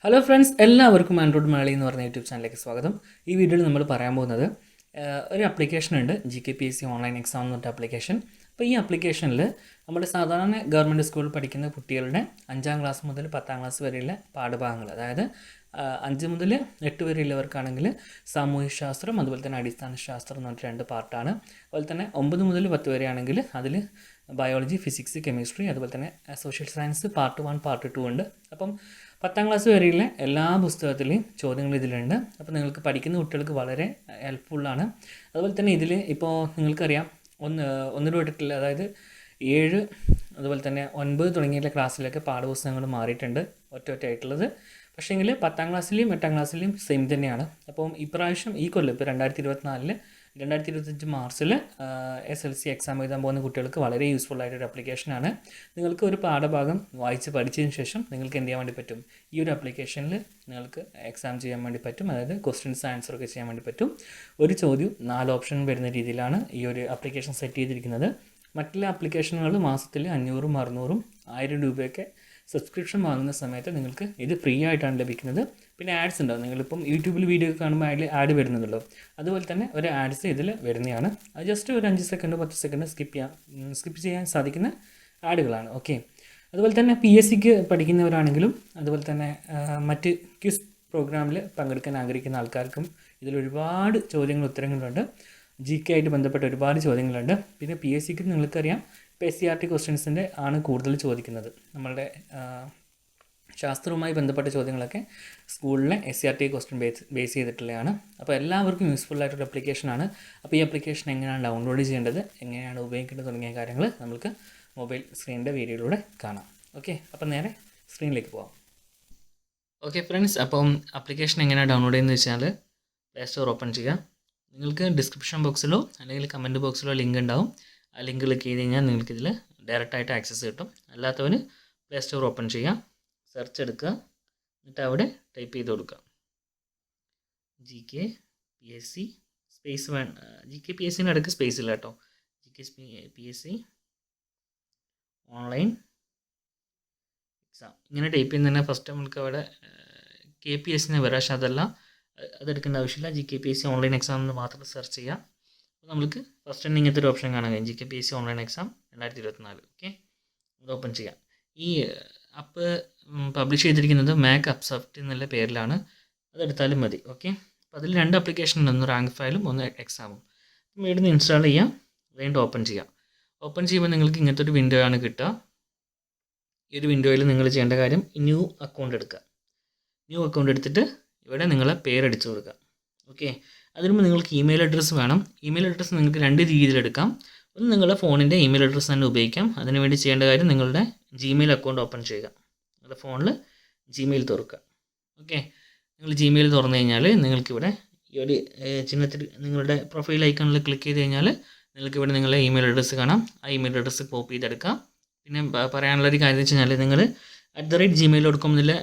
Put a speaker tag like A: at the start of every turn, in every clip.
A: Hello friends, എല്ലാവർക്കും Android Malayali എന്ന് പറഞ്ഞ യൂട്യൂബ് ചാനലിലേക്ക് സ്വാഗതം. ഈ വീഡിയോയിൽ നമ്മൾ പറയാൻ പോകുന്നത് ഒരു ആപ്ലിക്കേഷൻ ഉണ്ട്, GKPSC ഓൺലൈൻ എക്സാം എന്ന് പറഞ്ഞ ആപ്ലിക്കേഷൻ. അപ്പോൾ ഈ ആപ്ലിക്കേഷനിൽ നമ്മുടെ സാധാരണ ഗവൺമെൻറ് സ്കൂളിൽ പഠിക്കുന്ന കുട്ടികളുടെ 5ാം ക്ലാസ് മുതൽ 10ാം ക്ലാസ് വരെയുള്ള പാഠഭാഗങ്ങൾ, അതായത് 5 മുതൽ 8 വരെയുള്ളവർക്കാണെങ്കിൽ സാമൂഹ്യശാസ്ത്രം, അതുപോലെ തന്നെ അടിസ്ഥാന ശാസ്ത്രം എന്ന് പറഞ്ഞിട്ട് 2 പാർട്ടാണ്. അതുപോലെ തന്നെ 9 മുതൽ 10 വരെയാണെങ്കിൽ അതിൽ ബയോളജി, ഫിസിക്സ്, കെമിസ്ട്രി, അതുപോലെ തന്നെ സോഷ്യൽ സയൻസ് പാർട്ട് 1 പാർട്ട് 2 ഉണ്ട്. അപ്പം 10ാം ക്ലാസ് വരെയുള്ള എല്ലാ പുസ്തകത്തിലെയും ചോദ്യങ്ങൾ ഇതിലുണ്ട്. അപ്പോൾ നിങ്ങൾക്ക് പഠിക്കുന്ന കുട്ടികൾക്ക് വളരെ ഹെൽപ്ഫുള്ളാണ്. അതുപോലെ തന്നെ ഇതിൽ ഇപ്പോൾ നിങ്ങൾക്കറിയാം, ഒന്ന് തൊട്ടിട്ടുള്ള, അതായത് 7, അതുപോലെ തന്നെ 9 തുടങ്ങിയുള്ള ക്ലാസ്സിലൊക്കെ പാഠപുസ്തകങ്ങൾ മാറിയിട്ടുണ്ട് ഒറ്റയായിട്ടുള്ളത്. പക്ഷേങ്കിൽ 10ാം ക്ലാസ്സിലെയും 8ാം ക്ലാസ്സിലെയും സെയിം തന്നെയാണ്. അപ്പം ഇപ്രാവശ്യം ഈ കൊല്ലം ഇപ്പോൾ 2025 മാർച്ചിൽ SLC എക്സാം എഴുതാൻ പോകുന്ന കുട്ടികൾക്ക് വളരെ യൂസ്ഫുൾ ആയിട്ടൊരു ആപ്ലിക്കേഷനാണ്. നിങ്ങൾക്ക് ഒരു പാഠഭാഗം വായിച്ച് പഠിച്ചതിന് ശേഷം നിങ്ങൾക്ക് എന്ത് ചെയ്യാൻ വേണ്ടി പറ്റും, ഈ ഒരു ആപ്ലിക്കേഷനിൽ നിങ്ങൾക്ക് എക്സാം ചെയ്യാൻ വേണ്ടി പറ്റും. അതായത് ക്വസ്റ്റ്യൻസ് ആൻസറൊക്കെ ചെയ്യാൻ വേണ്ടി പറ്റും. ഒരു ചോദ്യം 4 ഓപ്ഷൻ വരുന്ന രീതിയിലാണ് ഈ ഒരു ആപ്ലിക്കേഷൻ സെറ്റ് ചെയ്തിരിക്കുന്നത്. മറ്റുള്ള ആപ്ലിക്കേഷനുകൾ മാസത്തിൽ 500, 600, 1000 രൂപയൊക്കെ സബ്സ്ക്രിപ്ഷൻ വാങ്ങുന്ന സമയത്ത് നിങ്ങൾക്ക് ഇത് ഫ്രീ ആയിട്ടാണ് ലഭിക്കുന്നത്. പിന്നെ ആഡ്സ് ഉണ്ടാവും. നിങ്ങളിപ്പം യൂട്യൂബിൽ വീഡിയോ കാണുമ്പോൾ അതിൽ ആഡ് വരുന്നുണ്ടല്ലോ, അതുപോലെ തന്നെ ഒരു ആഡ്സ് ഇതിൽ വരുന്നതാണ്. അത് ജസ്റ്റ് ഒരു 5 സെക്കൻഡോ 10 സെക്കൻഡോ സ്കിപ്പ് ചെയ്യാൻ സാധിക്കുന്ന ആഡുകളാണ്. ഓക്കെ. അതുപോലെ തന്നെ PSCക്ക് പഠിക്കുന്നവരാണെങ്കിലും, അതുപോലെ തന്നെ മറ്റ് ക്വിസ് പ്രോഗ്രാമിൽ പങ്കെടുക്കാൻ ആഗ്രഹിക്കുന്ന ആൾക്കാർക്കും ഇതിൽ ഒരുപാട് ചോദ്യങ്ങൾ ഉത്തരങ്ങളുണ്ട്. GK ആയിട്ട് ബന്ധപ്പെട്ട ഒരുപാട് ചോദ്യങ്ങളുണ്ട്. പിന്നെ PSCക്ക് നിങ്ങൾക്കറിയാം, ഇപ്പോൾ SCRT ക്വസ്റ്റ്യൻസിൻ്റെ ആണ് കൂടുതൽ ചോദിക്കുന്നത്. നമ്മളുടെ ശാസ്ത്രവുമായി ബന്ധപ്പെട്ട ചോദ്യങ്ങളൊക്കെ സ്കൂളിലെ SCRT ക്വസ്റ്റ്യൻ ബേസ് ചെയ്തിട്ടുള്ളതാണ്. അപ്പോൾ എല്ലാവർക്കും യൂസ്ഫുൾ ആയിട്ടൊരു ആപ്ലിക്കേഷനാണ്. അപ്പോൾ ഈ ആപ്ലിക്കേഷൻ എങ്ങനെയാണ് ഡൗൺലോഡ് ചെയ്യേണ്ടത്, എങ്ങനെയാണ് ഉപയോഗിക്കേണ്ടത് തുടങ്ങിയ കാര്യങ്ങൾ നമുക്ക് മൊബൈൽ സ്ക്രീനിൻ്റെ വീഡിയോയിലൂടെ കാണാം. ഓക്കെ, അപ്പോൾ നേരെ സ്ക്രീനിലേക്ക് പോകാം. ഓക്കെ ഫ്രണ്ട്സ്, അപ്പം ആപ്ലിക്കേഷൻ എങ്ങനെയാണ് ഡൗൺലോഡ് ചെയ്യുന്നത് വെച്ചാൽ, പ്ലേ സ്റ്റോർ ഓപ്പൺ ചെയ്യുക. നിങ്ങൾക്ക് ഡിസ്ക്രിപ്ഷൻ ബോക്സിലോ അല്ലെങ്കിൽ കമൻറ്റ് ബോക്സിലോ ലിങ്ക് ഉണ്ടാവും. ആ ലിങ്ക് ക്ലിക്ക് ചെയ്ത് കഴിഞ്ഞാൽ നിങ്ങൾക്കിതിൽ ഡയറക്റ്റായിട്ട് ആക്സസ് കിട്ടും. അല്ലാത്തവന് പ്ലേ സ്റ്റോർ ഓപ്പൺ ചെയ്യുക, സെർച്ച് എടുക്കുക, എന്നിട്ട് അവിടെ ടൈപ്പ് ചെയ്ത് കൊടുക്കുക GKPSC സ്പേസ് GKPSCൻ്റെ അടുക്ക് സ്പേസ് ഇല്ല കേട്ടോ. GKPSC ഓൺലൈൻ എക്സാം ഇങ്ങനെ ടൈപ്പ് ചെയ്യുന്ന തന്നെ ഫസ്റ്റ് നമുക്ക് അവിടെ KPSC വരാം. പക്ഷേ അതെടുക്കേണ്ട ആവശ്യമില്ല. GKPSC ഓൺലൈൻ എക്സാം എന്ന് മാത്രം സെർച്ച് ചെയ്യുക. അപ്പോൾ നമുക്ക് ഫസ്റ്റ് തന്നെ ഇങ്ങനത്തെ ഒരു ഓപ്ഷൻ കാണാൻ കഴിയും, GKPSC ഓൺലൈൻ എക്സാം 2024. ഓക്കെ, അത് ഓപ്പൺ ചെയ്യാം. ഈ ആപ്പ് പബ്ലിഷ് ചെയ്തിരിക്കുന്നത് മാക് അപ്സോഫ്റ്റ് എന്നുള്ള പേരിലാണ്. അതെടുത്താലും മതി. ഓക്കെ, അപ്പോൾ അതിൽ 2 ആപ്ലിക്കേഷൻ ഉണ്ട്, ഒന്ന് റാങ്ക് ഫയലും ഒന്ന് എക്സാമും. അപ്പോൾ ഇവിടുന്ന് ഇൻസ്റ്റാൾ ചെയ്യാം, വീണ്ടും ഓപ്പൺ ചെയ്യാം. ഓപ്പൺ ചെയ്യുമ്പോൾ നിങ്ങൾക്ക് ഇങ്ങനത്തെ ഒരു വിൻഡോ ആണ് കിട്ടുക. ഈ ഒരു വിൻഡോയിൽ നിങ്ങൾ ചെയ്യേണ്ട കാര്യം, ന്യൂ അക്കൗണ്ട് എടുക്കുക. ന്യൂ അക്കൗണ്ട് എടുത്തിട്ട് ഇവിടെ നിങ്ങളെ പേരടിച്ചു കൊടുക്കുക. ഓക്കെ, അതിനുമ്പോൾ നിങ്ങൾക്ക് ഇമെയിൽ അഡ്രസ്സ് വേണം. ഇമെയിൽ അഡ്രസ്സ് നിങ്ങൾക്ക് 2 രീതിയിലെടുക്കാം. ഒന്ന് നിങ്ങളുടെ ഫോണിൻ്റെ ഇമെയിൽ അഡ്രസ്സ് തന്നെ ഉപയോഗിക്കാം. അതിനുവേണ്ടി ചെയ്യേണ്ട കാര്യം, നിങ്ങളുടെ Gmail അക്കൗണ്ട് ഓപ്പൺ ചെയ്യുക. നിങ്ങളുടെ ഫോണിൽ Gmail തുറക്കുക. ഓക്കെ, നിങ്ങൾ Gmail തുറന്നു കഴിഞ്ഞാൽ നിങ്ങൾക്കിവിടെ ഈ ഒരു ചിഹ്നത്തിൽ നിങ്ങളുടെ പ്രൊഫൈൽ ഐക്കണിൽ ക്ലിക്ക് ചെയ്ത് കഴിഞ്ഞാൽ നിങ്ങൾക്കിവിടെ നിങ്ങളുടെ ഇമെയിൽ അഡ്രസ്സ് കാണാം. ആ ഇമെയിൽ അഡ്രസ്സ് കോപ്പി ചെയ്തെടുക്കാം. പിന്നെ പറയാനുള്ളൊരു കാര്യം വെച്ച് കഴിഞ്ഞാൽ, നിങ്ങൾ @gmail.com എന്നുള്ള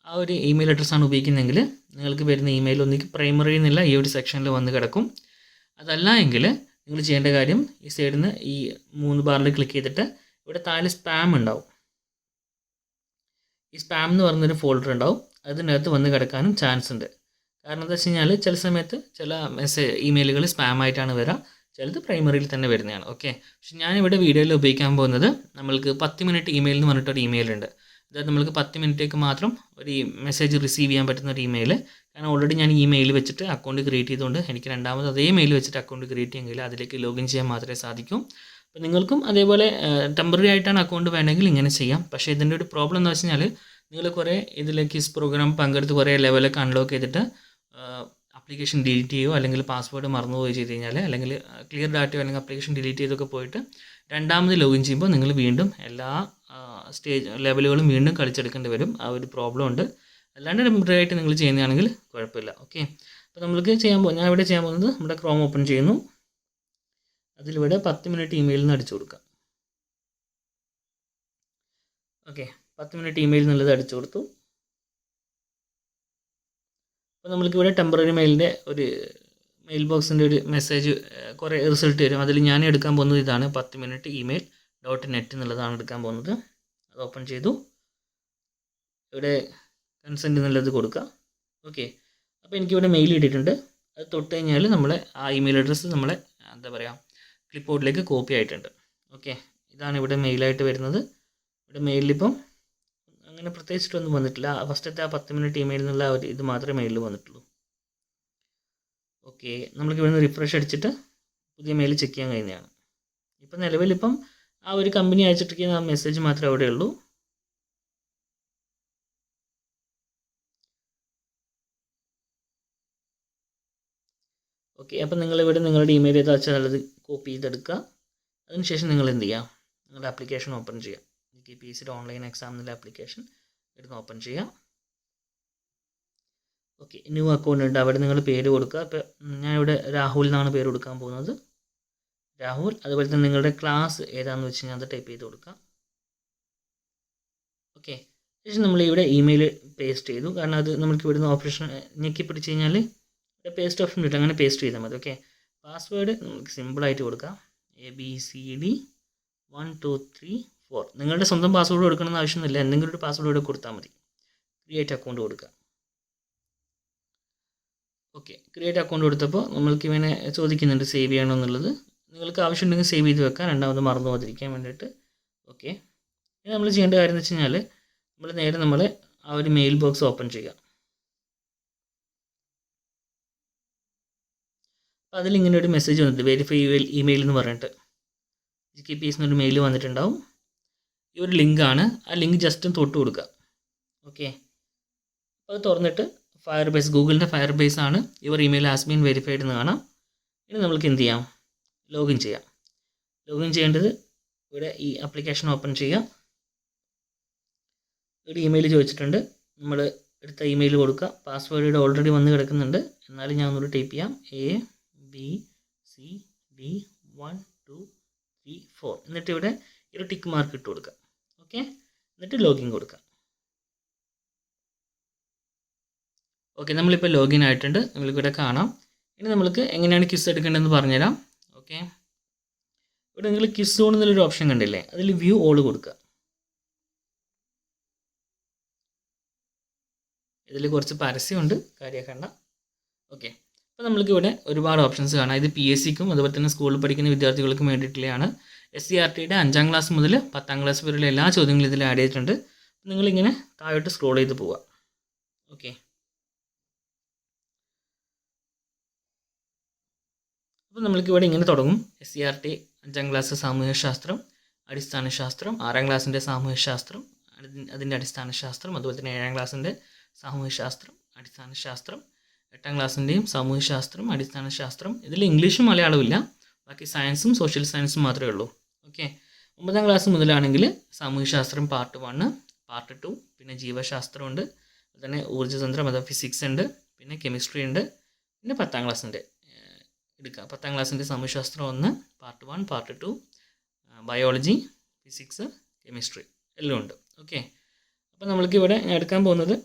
A: ആ ഒരു ഇമെയിൽ അഡ്രസ്സാണ് ഉപയോഗിക്കുന്നതെങ്കിൽ നിങ്ങൾക്ക് വരുന്ന ഇമെയിൽ ഒന്നിക്ക് പ്രൈമറി എന്നുള്ള ഈ ഒരു സെക്ഷനിൽ വന്ന് കിടക്കും. അതല്ല എങ്കിൽ നിങ്ങൾ ചെയ്യേണ്ട കാര്യം, ഈ സൈഡിൽ നിന്ന് ഈ 3 ബാറിൽ ക്ലിക്ക് ചെയ്തിട്ട് ഇവിടെ താഴെ സ്പാം ഉണ്ടാവും. ഈ സ്പാം എന്ന് പറയുന്നൊരു ഫോൾഡർ ഉണ്ടാവും. അതിനകത്ത് വന്ന് കിടക്കാനും ചാൻസ് ഉണ്ട്. കാരണം എന്താ വെച്ച് കഴിഞ്ഞാൽ, ചില സമയത്ത് ചില ഇമെയിലുകൾ സ്പാം ആയിട്ടാണ് വരിക, ചിലത് പ്രൈമറിയിൽ തന്നെ വരുന്നതാണ്. ഓക്കെ, പക്ഷെ ഞാനിവിടെ വീഡിയോയിൽ ഉപയോഗിക്കാൻ പോകുന്നത്, നമ്മൾക്ക് 10 മിനിറ്റ് ഇമെയിൽ എന്ന് പറഞ്ഞിട്ടൊരു ഇമെയിൽ ഉണ്ട്. അതായത് നമ്മൾക്ക് 10 മിനിറ്റേക്ക് മാത്രം ഒരു മെസ്സേജ് റിസീവ് ചെയ്യാൻ പറ്റുന്ന ഒരു ഇമെയിൽ. കാരണം ഓൾറെഡി ഞാൻ ഈ മെയിൽ വെച്ചിട്ട് അക്കൗണ്ട് ക്രിയേറ്റ് ചെയ്തുകൊണ്ട് എനിക്ക് രണ്ടാമത് അതേ മെയിൽ വെച്ചിട്ട് അക്കൗണ്ട് ക്രിയേറ്റ് ചെയ്യുമെങ്കിൽ അതിലേക്ക് ലോഗിൻ ചെയ്യാൻ മാത്രമേ സാധിക്കൂ. അപ്പോൾ നിങ്ങൾക്കും അതേപോലെ ടെമ്പററി ആയിട്ടാണ് അക്കൗണ്ട് വേണമെങ്കിൽ ഇങ്ങനെ ചെയ്യാം. പക്ഷേ ഇതിൻ്റെ ഒരു പ്രോബ്ലം എന്ന് വെച്ച് കഴിഞ്ഞാൽ, നിങ്ങൾ കുറേ ഇതിലേക്ക് പ്രോഗ്രാം പങ്കെടുത്ത് കുറേ ലെവലൊക്കെ അൺലോക്ക് ചെയ്തിട്ട് ആപ്ലിക്കേഷൻ ഡിലീറ്റ് ചെയ്യുകയോ അല്ലെങ്കിൽ പാസ്വേഡ് മറന്നുപോയി ചെയ്ത് കഴിഞ്ഞാൽ, അല്ലെങ്കിൽ ക്ലിയർ ഡാറ്റയോ അല്ലെങ്കിൽ ആപ്ലിക്കേഷൻ ഡിലീറ്റ് ചെയ്തൊക്കെ പോയിട്ട് രണ്ടാമത് ലോഗിൻ ചെയ്യുമ്പോൾ നിങ്ങൾ വീണ്ടും എല്ലാ ലെവലുകളും വീണ്ടും കളിച്ചെടുക്കേണ്ടി വരും. ആ ഒരു പ്രോബ്ലം ഉണ്ട്. അല്ലാണ്ട് ടെമ്പററി ആയിട്ട് നിങ്ങൾ ചെയ്യുന്നതാണെങ്കിൽ കുഴപ്പമില്ല. ഓക്കെ, അപ്പോൾ നമ്മൾക്ക് ഞാൻ ഇവിടെ ചെയ്യാൻ പോകുന്നത്, നമ്മുടെ ക്രോം ഓപ്പൺ ചെയ്യുന്നു. അതിലിവിടെ 10 മിനിറ്റ് ഇമെയിൽ നിന്ന് അടിച്ചു കൊടുക്കാം. ഓക്കെ, 10 മിനിറ്റ് ഇമെയിൽ എന്നുള്ളത് അടിച്ചു കൊടുത്തു. അപ്പോൾ നമ്മൾക്കിവിടെ ടെമ്പററി മെയിലിൻ്റെ ഒരു മെയിൽ ബോക്സിൻ്റെ ഒരു മെസ്സേജ് കുറേ റിസൾട്ട് വരും. അതിൽ ഞാൻ എടുക്കാൻ പോകുന്നത് ഇതാണ്, 10 മിനിറ്റ് ഇമെയിൽ .net എന്നുള്ളതാണ് എടുക്കാൻ പോകുന്നത്. അത് ഓപ്പൺ ചെയ്തു. ഇവിടെ കൺസെൻറ്റ് എന്നുള്ളത് കൊടുക്കുക. ഓക്കെ, അപ്പോൾ എനിക്കിവിടെ മെയിൽ ഇട്ടിട്ടുണ്ട്. അത് തൊട്ട് കഴിഞ്ഞാൽ നമ്മളെ ആ ഇമെയിൽ അഡ്രസ്സ് നമ്മളെ എന്താ പറയുക ക്ലിപ്പ് ബോർഡിലേക്ക് കോപ്പി ആയിട്ടുണ്ട്. ഓക്കെ, ഇതാണ് ഇവിടെ മെയിലായിട്ട് വരുന്നത്. ഇവിടെ മെയിലിലിപ്പം അങ്ങനെ പ്രത്യേകിച്ചിട്ടൊന്നും വന്നിട്ടില്ല. ഫസ്റ്റത്തെ ആ 10 മിനിറ്റ് ഇമെയിൽ എന്നുള്ള ഒരു ഇത് മാത്രമേ മെയിലിൽ വന്നിട്ടുള്ളൂ. ഓക്കെ, നമ്മൾക്ക് ഇവിടെ നിന്ന് റിഫ്രഷ് അടിച്ചിട്ട് പുതിയ മെയിൽ ചെക്ക് ചെയ്യാൻ കഴിയുന്നതാണ്. ഇപ്പം നിലവിലിപ്പം ആ ഒരു കമ്പനി അയച്ചിട്ടിരിക്കുന്ന ആ മെസ്സേജ് മാത്രമേ അവിടെ ഉള്ളൂ. ഓക്കെ, അപ്പം നിങ്ങളിവിടെ നിങ്ങളുടെ ഇമെയിൽ ഏതാ വെച്ചാൽ അത് കോപ്പി ചെയ്തെടുക്കുക. അതിനുശേഷം നിങ്ങൾ എന്ത് ചെയ്യുക, നിങ്ങളുടെ ആപ്ലിക്കേഷൻ ഓപ്പൺ ചെയ്യുക. GKPSC ഓൺലൈൻ എക്സാം എന്നുള്ള ആപ്ലിക്കേഷൻ എടുത്ത് ഓപ്പൺ ചെയ്യുക. ഓക്കെ, ന്യൂ അക്കൗണ്ട് ഉണ്ട്, അവിടെ നിങ്ങൾ പേര് കൊടുക്കുക. ഇപ്പോൾ ഞാനിവിടെ രാഹുൽ എന്നാണ് പേര് കൊടുക്കാൻ പോകുന്നത്, രാഹുൽ. അതുപോലെ തന്നെ നിങ്ങളുടെ ക്ലാസ് ഏതാണെന്ന് വെച്ച് കഴിഞ്ഞാൽ അത് ടൈപ്പ് ചെയ്ത് കൊടുക്കുക. ഓക്കെ, ശേഷം നമ്മൾ ഇവിടെ ഇമെയിൽ പേസ്റ്റ് ചെയ്തു. കാരണം അത് നമുക്ക് ഇവിടുന്ന് ഓപ്ഷൻ ഞെക്കി പിടിച്ച് കഴിഞ്ഞാൽ പേസ്റ്റ് ഓപ്ഷൻ കിട്ടും, അങ്ങനെ പേസ്റ്റ് ചെയ്താൽ മതി. ഓക്കെ, പാസ്വേഡ് നമുക്ക് സിമ്പിളായിട്ട് കൊടുക്കാം. ABCD 1 2 3 4. നിങ്ങളുടെ സ്വന്തം പാസ്വേഡ് കൊടുക്കണമെന്ന് ആവശ്യമൊന്നുമില്ല, എന്തെങ്കിലും ഒരു പാസ്വേഡ് ഇവിടെ കൊടുത്താൽ മതി. ക്രിയേറ്റ് അക്കൗണ്ട് കൊടുക്കുക. ഓക്കെ, ക്രിയേറ്റ് അക്കൗണ്ട് കൊടുത്തപ്പോൾ നമ്മൾക്ക് ഇവനെ ചോദിക്കുന്നുണ്ട് സേവ് ചെയ്യണമെന്നുള്ളത്. നിങ്ങൾക്ക് ആവശ്യമുണ്ടെങ്കിൽ സേവ് ചെയ്ത് വെക്കാം, രണ്ടാമത് മറന്നു പോകാതിരിക്കാൻ വേണ്ടിയിട്ട്. ഓക്കെ, ഇനി നമ്മൾ ചെയ്യേണ്ട കാര്യം എന്ന് വെച്ച് കഴിഞ്ഞാൽ നമ്മൾ നേരെ നമ്മൾ ആ ഒരു മെയിൽ ബോക്സ് ഓപ്പൺ ചെയ്യുക. അപ്പോൾ അതിലിങ്ങനെ ഒരു മെസ്സേജ് വന്നിട്ട് വെരിഫൈ ഇമെയിൽ എന്ന് പറഞ്ഞിട്ട് GKPSC എന്നൊരു മെയിൽ വന്നിട്ടുണ്ടാവും. ഈ ഒരു ലിങ്കാണ്, ആ ലിങ്ക് ജസ്റ്റ് തൊട്ട് കൊടുക്കുക. ഓക്കെ, അപ്പോൾ അത് തുറന്നിട്ട് ഫയർബേസ്, ഗൂഗിളിൻ്റെ ഫയർബേസ് ആണ്, your email has been verified എന്ന് കാണാം. ഇനി നമ്മൾക്ക് എന്ത് ചെയ്യാം, ലോഗിൻ ചെയ്യാം. ലോഗിൻ ചെയ്യേണ്ടത് ഇവിടെ ഈ ആപ്ലിക്കേഷൻ ഓപ്പൺ ചെയ്യാം. ഒരു ഇമെയിൽ ചോദിച്ചിട്ടുണ്ട്, നമ്മൾ എടുത്ത ഇമെയിൽ കൊടുക്കുക. പാസ്വേഡ് ഇവിടെ ഓൾറെഡി വന്ന് കിടക്കുന്നുണ്ട്, എന്നാലും ഞാൻ ഒന്നുകൂടി ടൈപ്പ് ചെയ്യാം. ABCD 1 2 3 4. എന്നിട്ട് ഇവിടെ ഒരു ടിക്ക് മാർക്ക് ഇട്ട് കൊടുക്കുക. ഓക്കെ, എന്നിട്ട് ലോഗിൻ കൊടുക്കുക. ഓക്കെ, നമ്മളിപ്പോൾ ലോഗിൻ ആയിട്ടുണ്ട്, നിങ്ങൾക്കിവിടെ കാണാം. ഇനി നമ്മൾക്ക് എങ്ങനെയാണ് ക്വിസ് എടുക്കേണ്ടതെന്ന് പറഞ്ഞുതരാം. ഓക്കെ, ഇവിടെ നിങ്ങൾ ക്വിസ് സോൺ എന്നുള്ളൊരു ഓപ്ഷൻ കണ്ടില്ലേ, അതിൽ വ്യൂ ഓൾ കൊടുക്കുക. ഇതിൽ കുറച്ച് പരസ്യമുണ്ട്, കാര്യമാക്കണ്ട. ഓക്കെ, അപ്പോൾ നമ്മൾക്ക് ഇവിടെ ഒരുപാട് ഓപ്ഷൻസ് കാണാം. ഇത് PSCക്കും അതുപോലെ തന്നെ സ്കൂളിൽ പഠിക്കുന്ന വിദ്യാർത്ഥികൾക്കും വേണ്ടിയിട്ടുള്ളതാണ്. SCRTയുടെ 5ാം ക്ലാസ് മുതൽ 10ാം ക്ലാസ് വരെയുള്ള എല്ലാ ചോദ്യങ്ങളും ഇതിൽ ആഡ് ചെയ്തിട്ടുണ്ട്. നിങ്ങളിങ്ങനെ താഴോട്ട് സ്ക്രോൾ ചെയ്ത് പോവുക. ഓക്കെ, അപ്പോൾ നമ്മൾക്ക് ഇവിടെ ഇങ്ങനെ തുടങ്ങും. SCRT 5ാം ക്ലാസ് സാമൂഹ്യശാസ്ത്രം, അടിസ്ഥാന ശാസ്ത്രം, 6ാം ക്ലാസ്സിൻ്റെ സാമൂഹ്യശാസ്ത്രം, അതിൻ്റെ അടിസ്ഥാന ശാസ്ത്രം, അതുപോലെ തന്നെ 7ാം ക്ലാസ്സിൻ്റെ സാമൂഹ്യശാസ്ത്രം, അടിസ്ഥാന ശാസ്ത്രം, 8ാം ക്ലാസ്സിൻ്റെയും സാമൂഹ്യശാസ്ത്രം, അടിസ്ഥാന ശാസ്ത്രം. ഇതിൽ ഇംഗ്ലീഷും മലയാളവും ഇല്ല, ബാക്കി സയൻസും സോഷ്യൽ സയൻസും മാത്രമേ ഉള്ളൂ. ഓക്കെ, 9ാം ക്ലാസ് മുതലാണെങ്കിൽ സാമൂഹ്യശാസ്ത്രം പാർട്ട് 1, പാർട്ട് 2, പിന്നെ ജീവശാസ്ത്രമുണ്ട്, അതുപോലെ തന്നെ ഊർജ്ജതന്ത്രം അഥവാ ഫിസിക്സ് ഉണ്ട്, പിന്നെ കെമിസ്ട്രി ഉണ്ട്, പിന്നെ 10ാം ക്ലാസ്സിൻ്റെ എടുക്കുക. 10ാം ക്ലാസ്സിൻ്റെ സാമൂഹ്യശാസ്ത്രം 1, part 1, part 2, biology, physics, chemistry എല്ലാം ഉണ്ട്. ഓക്കെ, അപ്പോൾ നമ്മൾക്കിവിടെ ഞാൻ എടുക്കാൻ പോകുന്നത്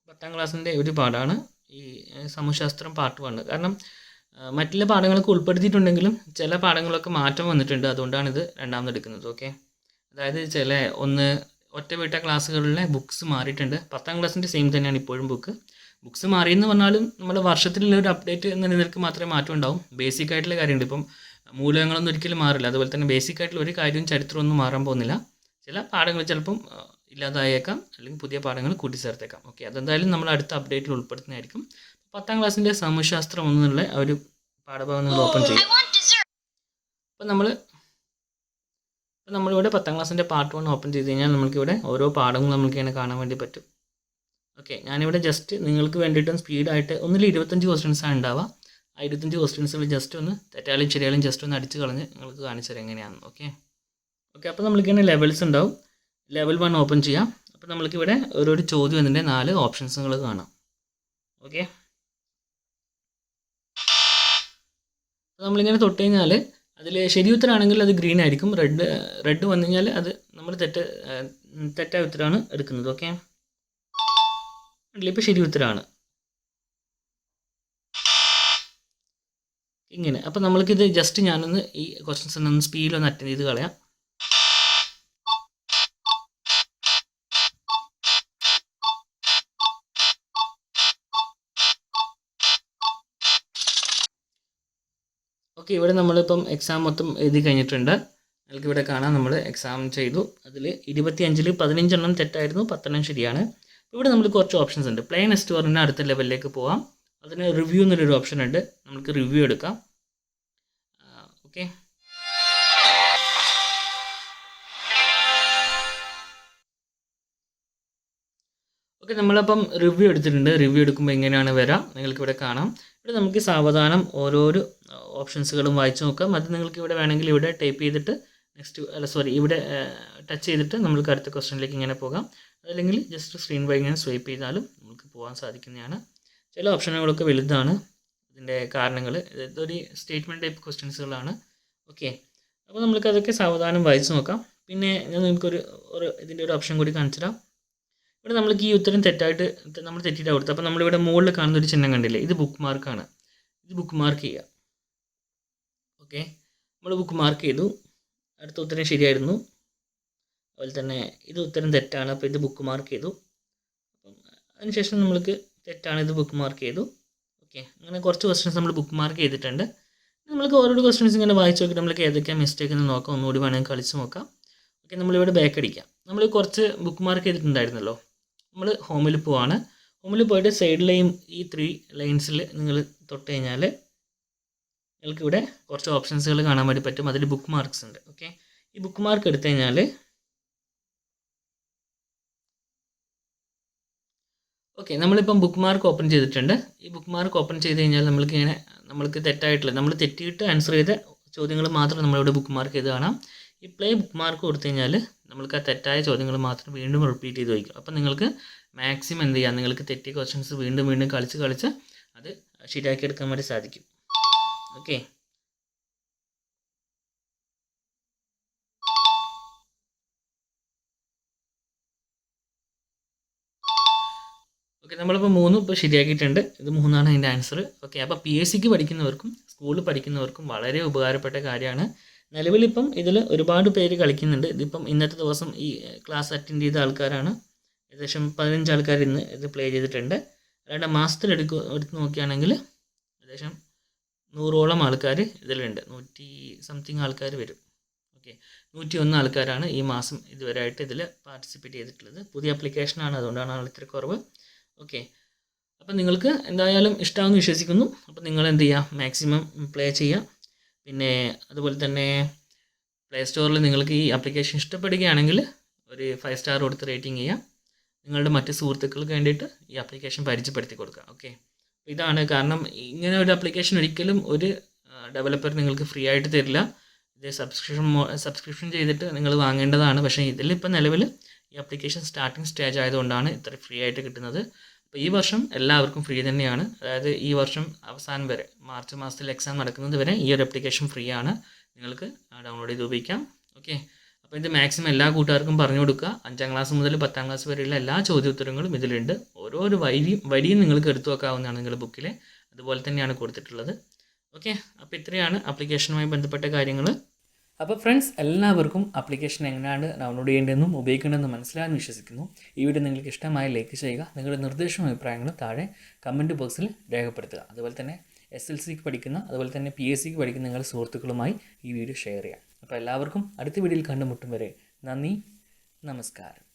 A: 10ാം ക്ലാസ്സിൻ്റെ ഒരു പാഠമാണ്, ഈ സാമൂഹ്യശാസ്ത്രം പാർട്ട് 1. കാരണം മറ്റുള്ള പാഠങ്ങളൊക്കെ ഉൾപ്പെടുത്തിയിട്ടുണ്ടെങ്കിലും ചില പാഠങ്ങളൊക്കെ മാറ്റം വന്നിട്ടുണ്ട്, അതുകൊണ്ടാണ് ഇത് രണ്ടാമത് എടുക്കുന്നത്. ഓക്കെ, അതായത് ചില ഒറ്റപ്പെട്ട ക്ലാസ്സുകളിലെ ബുക്സ് മാറിയിട്ടുണ്ട്. 10ാം ക്ലാസ്സിൻ്റെ സെയിം തന്നെയാണ് ഇപ്പോഴും ബുക്സ് മാറിയെന്ന് പറഞ്ഞാലും നമ്മുടെ വർഷത്തിലുള്ള ഒരു അപ്ഡേറ്റ് എന്ന നിലയ്ക്ക് മാത്രമേ മാറ്റം ഉണ്ടാവും. ബേസിക് ആയിട്ടുള്ള കാര്യമുണ്ട്, ഇപ്പം മൂലകങ്ങളൊന്നും ഒരിക്കലും മാറില്ല. അതുപോലെ തന്നെ ബേസിക് ആയിട്ടുള്ള ഒരു കാര്യവും ചരിത്രമൊന്നും മാറാൻ പോകുന്നില്ല. ചില പാഠങ്ങൾ ചിലപ്പം ഇല്ലാതായേക്കാം, അല്ലെങ്കിൽ പുതിയ പാഠങ്ങൾ കൂട്ടിച്ചേർത്തേക്കാം. ഓക്കെ, അതെന്തായാലും നമ്മൾ അടുത്ത അപ്ഡേറ്റിൽ ഉൾപ്പെടുത്തുന്നതായിരിക്കും. 10ാം ക്ലാസ്സിൻ്റെ സാമൂഹ്യശാസ്ത്രം എന്നുള്ള ഒരു പാഠഭാഗം നമ്മൾ ഓപ്പൺ ചെയ്യും. അപ്പോൾ നമ്മളിവിടെ 10ാം ക്ലാസ്സിൻ്റെ പാർട്ട് 1 ഓപ്പൺ ചെയ്ത് കഴിഞ്ഞാൽ നമുക്കിവിടെ ഓരോ പാഠങ്ങളും നമുക്ക് ഇങ്ങനെ കാണാൻ വേണ്ടി പറ്റും. ഓക്കെ, ഞാനിവിടെ ജസ്റ്റ് നിങ്ങൾക്ക് വേണ്ടിയിട്ടും സ്പീഡായിട്ട് ഒന്നിൽ 25 ക്വസ്റ്റ്യൻസാണ് ഉണ്ടാവുക. ആ 25 ക്വസ്റ്റ്യൻസുകൾ ജസ്റ്റ് ഒന്ന് തെറ്റാലും ശരിയാലും ജസ്റ്റ് ഒന്ന് അടിച്ച് കളഞ്ഞ് നിങ്ങൾക്ക് കാണിച്ചു തരാം എങ്ങനെയാണെന്ന്. ഓക്കെ, അപ്പോൾ നമ്മൾക്കിങ്ങനെ ലെവൽസ് ഉണ്ടാവും. ലെവൽ 1 ഓപ്പൺ ചെയ്യാം. അപ്പോൾ നമ്മൾക്കിവിടെ ഓരോ ചോദ്യം എന്നതിൻ്റെ 4 ഓപ്ഷൻസുകൾ കാണാം. ഓക്കെ, അപ്പോൾ നമ്മളിങ്ങനെ തൊട്ട് കഴിഞ്ഞാൽ അതിൽ ശരി ഉത്തരമാണെങ്കിൽ അത് ഗ്രീൻ ആയിരിക്കും, റെഡ് വന്നു കഴിഞ്ഞാൽ അത് നമ്മൾ തെറ്റായ ഉത്തരമാണ് എടുക്കുന്നത്. ഓക്കെ, ഇപ്പോൾ ശരി ഉത്തരമാണ് ഇങ്ങനെ. അപ്പോൾ നമ്മൾക്കിത് ജസ്റ്റ് ഞാനൊന്ന് ഈ ക്വസ്റ്റ്യൻസ് ഒന്ന് സ്പീഡിലൊന്ന് അറ്റൻഡ് ചെയ്ത് കളയാം. ഓക്കെ, ഇവിടെ നമ്മളിപ്പം എക്സാം മൊത്തം എഴുതി കഴിഞ്ഞിട്ടുണ്ട്. നിങ്ങൾക്ക് ഇവിടെ കാണാം നമ്മൾ എക്സാം ചെയ്തു. അതിൽ 25-ൽ 15 തെറ്റായിരുന്നു, 10 ശരിയാണ്. ഇവിടെ നമുക്ക് കുറച്ച് ഓപ്ഷൻസ് ഉണ്ട്. പ്ലേ നെക്സ്റ്റ് പറഞ്ഞാൽ അടുത്ത ലെവലിലേക്ക് പോവാം. അതിന് റിവ്യൂ എന്നുള്ളൊരു ഓപ്ഷൻ ഉണ്ട്. നമുക്ക് റിവ്യൂ എടുക്കാം. ഓക്കെ, നമ്മളപ്പം റിവ്യൂ എടുത്തിട്ടുണ്ട്. റിവ്യൂ എടുക്കുമ്പോൾ എങ്ങനെയാണ് വരാം നിങ്ങൾക്ക് ഇവിടെ കാണാം. ഇവിടെ നമുക്ക് സാവധാനം ഓരോരോ ഓപ്ഷൻസുകളും വായിച്ച് നോക്കാം. അത് നിങ്ങൾക്ക് ഇവിടെ വേണമെങ്കിൽ ഇവിടെ ടൈപ്പ് ചെയ്തിട്ട് ഇവിടെ ടച്ച് ചെയ്തിട്ട് നമുക്ക് അടുത്ത ക്വസ്റ്റ്യനിലേക്ക് ഇങ്ങനെ പോകാം. അതല്ലെങ്കിൽ ജസ്റ്റ് സ്ക്രീൻ ബൈ ഇങ്ങനെ സ്വൈപ്പ് ചെയ്താലും നമുക്ക് പോകാൻ സാധിക്കുന്നതാണ്. ചില ഓപ്ഷനുകളൊക്കെ വലുതാണ്. ഇതിൻ്റെ കാരണങ്ങൾ ഇതൊരു സ്റ്റേറ്റ്മെൻറ്റ് ടൈപ്പ് ക്വസ്റ്റ്യൻസുകളാണ്. ഓക്കെ, അപ്പോൾ നമുക്കതൊക്കെ സാവധാനം വായിച്ച് നോക്കാം. പിന്നെ ഞാൻ നിങ്ങൾക്കൊരു ഇതിൻ്റെ ഒരു ഓപ്ഷൻ കൂടി കാണിച്ചു തരാം. ഇവിടെ നമ്മൾക്ക് ഈ ഉത്തരം നമ്മൾ തെറ്റിയിട്ട് കൊടുത്തു. അപ്പോൾ നമ്മളിവിടെ മുകളിൽ കാണുന്ന ഒരു ചിഹ്നം കണ്ടില്ലേ, ഇത് ബുക്ക് മാർക്കാണ്. ഇത് ബുക്ക് മാർക്ക് ചെയ്യുക. ഓക്കെ, നമ്മൾ ബുക്ക് മാർക്ക് ചെയ്തു. അടുത്ത ഉത്തരം ശരിയായിരുന്നു. അതുപോലെ തന്നെ ഇത് ഉത്തരം തെറ്റാണ്, അപ്പോൾ ഇത് ബുക്ക് മാർക്ക് ചെയ്തു. അപ്പം അതിനുശേഷം നമ്മൾക്ക് തെറ്റാണ്, ഇത് ബുക്ക് മാർക്ക് ചെയ്തു. ഓക്കെ, അങ്ങനെ കുറച്ച് ക്വസ്റ്റ്യൻസ് നമ്മൾ ബുക്ക് മാർക്ക് ചെയ്തിട്ടുണ്ട്. നമ്മൾക്ക് ഓരോ ക്വസ്റ്റ്യൻസ് ഇങ്ങനെ വായിച്ച് നോക്കിയിട്ട് നമ്മൾക്ക് ഏതൊക്കെയാണ് മിസ്റ്റേക്ക് എന്ന് നോക്കാം. ഒന്നുകൂടി വേണമെങ്കിൽ കളിച്ച് നോക്കാം. ഓക്കെ, നമ്മളിവിടെ ബാക്ക് അടിക്കാം. നമ്മൾ കുറച്ച് ബുക്ക് മാർക്ക് ചെയ്തിട്ടുണ്ടായിരുന്നല്ലോ. നമ്മൾ ഹോമിൽ പോവാണ്. ഹോമിൽ പോയിട്ട് സൈഡിലെയും ഈ 3 ലൈൻസിൽ നിങ്ങൾ തൊട്ട് കഴിഞ്ഞാൽ നിങ്ങൾക്കിവിടെ കുറച്ച് ഓപ്ഷൻസുകൾ കാണാൻ വേണ്ടി പറ്റും. അതിൽ ബുക്ക് മാർക്സ് ഉണ്ട്. ഓക്കെ, ഈ ബുക്ക് മാർക്ക് എടുത്തു കഴിഞ്ഞാൽ ഓക്കെ, നമ്മളിപ്പം ബുക്ക് മാർക്ക് ഓപ്പൺ ചെയ്തിട്ടുണ്ട്. ഈ ബുക്ക് മാർക്ക് ഓപ്പൺ ചെയ്ത് കഴിഞ്ഞാൽ നമ്മൾക്ക് തെറ്റായിട്ടുള്ള നമ്മൾ തെറ്റിയിട്ട് ആൻസർ ചെയ്ത ചോദ്യങ്ങൾ മാത്രം നമ്മളിവിടെ ബുക്ക് മാർക്ക് ചെയ്ത് കാണാം. ഈ പ്ലേ ബുക്ക് മാർക്ക് കൊടുത്തു കഴിഞ്ഞാൽ നമ്മൾക്ക് ആ തെറ്റായ ചോദ്യങ്ങൾ മാത്രം വീണ്ടും റിപ്പീറ്റ് ചെയ്ത് വയ്ക്കും. അപ്പം നിങ്ങൾക്ക് മാക്സിമം എന്ത് ചെയ്യാം, നിങ്ങൾക്ക് തെറ്റിയ ക്വസ്റ്റ്യൻസ് വീണ്ടും കളിച്ച് അത് ശരിയാക്കി എടുക്കാൻ വേണ്ടി സാധിക്കും. ഓക്കെ, നമ്മളിപ്പോൾ 3 ഇപ്പോൾ ശരിയാക്കിയിട്ടുണ്ട്. ഇത് 3ആണ് അതിൻ്റെ ആൻസർ. ഓക്കെ, അപ്പോൾ PSCക്ക് പഠിക്കുന്നവർക്കും സ്കൂളിൽ പഠിക്കുന്നവർക്കും വളരെ ഉപകാരപ്പെട്ട കാര്യമാണ്. നിലവിലിപ്പം ഇതിൽ ഒരുപാട് പേര് കളിക്കുന്നുണ്ട്. ഇതിപ്പം ഇന്നത്തെ ദിവസം ഈ ക്ലാസ് അറ്റൻഡ് ചെയ്ത ആൾക്കാരാണ്. ഏകദേശം 15 ആൾക്കാർ ഇന്ന് ഇത് പ്ലേ ചെയ്തിട്ടുണ്ട്. അല്ലാണ്ട് മാസത്തിൽ എടുത്ത് നോക്കുകയാണെങ്കിൽ ഏകദേശം 100ഓളം ആൾക്കാർ ഇതിലുണ്ട്. 100 സംതിങ് ആൾക്കാർ വരും. ഓക്കെ, 101 ആൾക്കാരാണ് ഈ മാസം ഇതുവരെയായിട്ട് ഇതിൽ പാർട്ടിസിപ്പേറ്റ് ചെയ്തിട്ടുള്ളത്. പുതിയ ആപ്ലിക്കേഷനാണ്, അതുകൊണ്ടാണ് ആൾ ഇത്ര കുറവ്. ഓക്കെ, അപ്പം നിങ്ങൾക്ക് എന്തായാലും ഇഷ്ടമാണെന്ന് വിശ്വസിക്കുന്നു. അപ്പോൾ നിങ്ങൾ എന്ത് ചെയ്യുക, മാക്സിമം പ്ലേ ചെയ്യുക. പിന്നെ അതുപോലെ തന്നെ പ്ലേ സ്റ്റോറിൽ നിങ്ങൾക്ക് ഈ ആപ്ലിക്കേഷൻ ഇഷ്ടപ്പെടുകയാണെങ്കിൽ ഒരു 5 സ്റ്റാർ കൊടുത്ത് റേറ്റിംഗ് ചെയ്യുക. നിങ്ങളുടെ മറ്റ് സുഹൃത്തുക്കൾക്ക് വേണ്ടിയിട്ട് ഈ ആപ്ലിക്കേഷൻ പരിചയപ്പെടുത്തി കൊടുക്കുക. ഓക്കെ, ഇതാണ് കാരണം. ഇങ്ങനെ ഒരു ആപ്ലിക്കേഷൻ ഒരിക്കലും ഒരു ഡെവലപ്പർ നിങ്ങൾക്ക് ഫ്രീ ആയിട്ട് തരില്ല. ഇത് സബ്സ്ക്രിപ്ഷൻ ചെയ്തിട്ട് നിങ്ങൾ വാങ്ങേണ്ടതാണ്. പക്ഷേ ഇതിലിപ്പോൾ നിലവിൽ ഈ ആപ്ലിക്കേഷൻ സ്റ്റാർട്ടിംഗ് സ്റ്റേജ് ആയതുകൊണ്ടാണ് ഇത്ര ഫ്രീ ആയിട്ട് കിട്ടുന്നത്. അപ്പോൾ ഈ വർഷം എല്ലാവർക്കും ഫ്രീ തന്നെയാണ്. അതായത് ഈ വർഷം അവസാനം വരെ, മാർച്ച് മാസത്തിൽ എക്സാം നടക്കുന്നത് വരെ ഈ ഒരു ആപ്ലിക്കേഷൻ ഫ്രീ ആണ്. നിങ്ങൾക്ക് ഡൗൺലോഡ് ചെയ്ത് ഉപയോഗിക്കാം. ഓക്കെ, അപ്പോൾ ഇത് മാക്സിമം എല്ലാ കൂട്ടുകാർക്കും പറഞ്ഞു കൊടുക്കുക. 5ാം ക്ലാസ് മുതൽ 10ാം ക്ലാസ് വരെയുള്ള എല്ലാ ചോദ്യോത്തരങ്ങളും ഇതിലുണ്ട്. ഓരോ വരിയും നിങ്ങൾക്ക് എടുത്തു വെക്കാവുന്നതാണ് നിങ്ങളുടെ ബുക്കിൽ. അതുപോലെ തന്നെയാണ് കൊടുത്തിട്ടുള്ളത്. ഓക്കെ, അപ്പോൾ ഇത്രയാണ് ആപ്ലിക്കേഷനുമായി ബന്ധപ്പെട്ട കാര്യങ്ങൾ. അപ്പോൾ ഫ്രണ്ട്സ്, എല്ലാവർക്കും ആപ്ലിക്കേഷൻ എങ്ങനെയാണ് ഡൗൺലോഡ് ചെയ്യേണ്ടതെന്നും ഉപയോഗിക്കേണ്ടതെന്നും മനസ്സിലായെന്ന് വിശ്വസിക്കുന്നു. ഈ വീഡിയോ നിങ്ങൾക്ക് ഇഷ്ടമായി ലൈക്ക് ചെയ്യുക. നിങ്ങളുടെ നിർദ്ദേശവും അഭിപ്രായങ്ങളും താഴെ കമൻറ്റ് ബോക്സിൽ രേഖപ്പെടുത്തുക. അതുപോലെ തന്നെ SLCക്ക് പഠിക്കുന്ന, അതുപോലെ തന്നെ PSCക്ക് പഠിക്കുന്ന നിങ്ങളുടെ സുഹൃത്തുക്കളുമായി ഈ വീഡിയോ ഷെയർ ചെയ്യുക. അപ്പോൾ എല്ലാവർക്കും അടുത്ത വീഡിയോയിൽ കണ്ടുമുട്ടും വരെ നന്ദി, നമസ്കാരം.